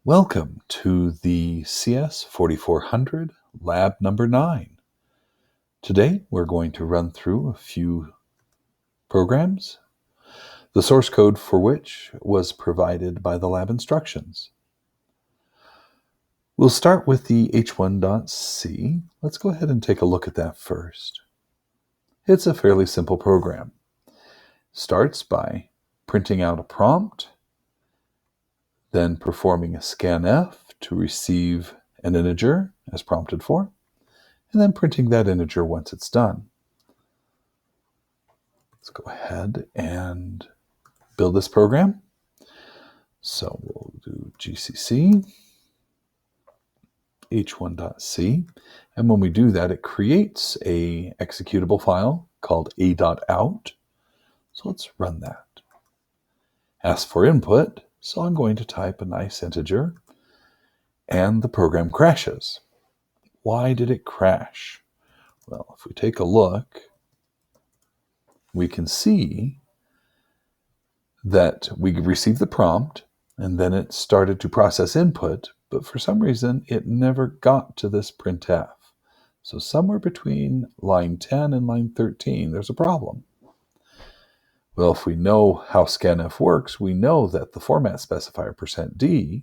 Welcome to the CS4400 Lab number 9. Today we're going to run through a few programs, the source code for which was provided by the lab instructions. We'll start with the h1.c. Let's go ahead and take a look at that first. It's a fairly simple program. Starts by printing out a prompt, then performing a scanf to receive an integer as prompted for, and then printing that integer once it's done. Let's go ahead and build this program. So we'll do GCC h1.c, and when we do that, it creates a executable file called a.out. So let's run that. Ask for input, so I'm going to type a nice integer, and the program crashes. Why did it crash? Well, if we take a look, we can see that we received the prompt and then it started to process input, but for some reason it never got to this printf. So somewhere between line 10 and line 13, there's a problem. Well, if we know how scanf works, we know that the format specifier %d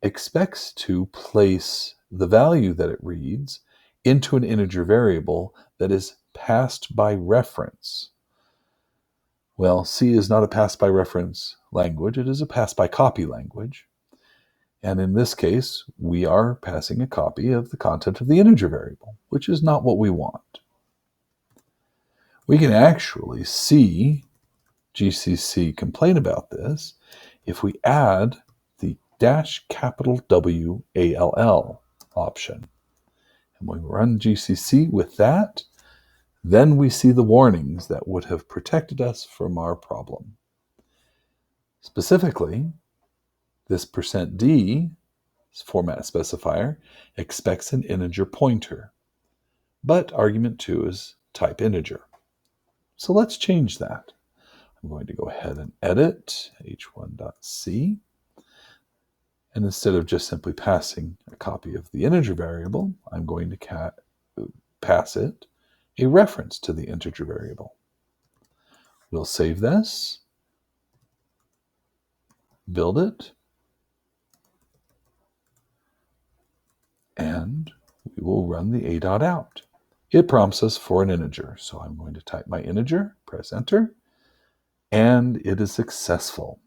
expects to place the value that it reads into an integer variable that is passed by reference. Well, C is not a pass by reference language, it is a pass by copy language. And in this case, we are passing a copy of the content of the integer variable, which is not what we want. We can actually see GCC complain about this if we add the $WALL option. And when we run GCC with that, then we see the warnings that would have protected us from our problem. Specifically, this %d format specifier expects an integer pointer, but argument 2 is type integer. So let's change that. I'm going to go ahead and edit h1.c, and instead of just simply passing a copy of the integer variable, I'm going to pass it a reference to the integer variable. We'll save this, build it, and we will run the a.out. It prompts us for an integer, so I'm going to type my integer, press enter, and it is successful.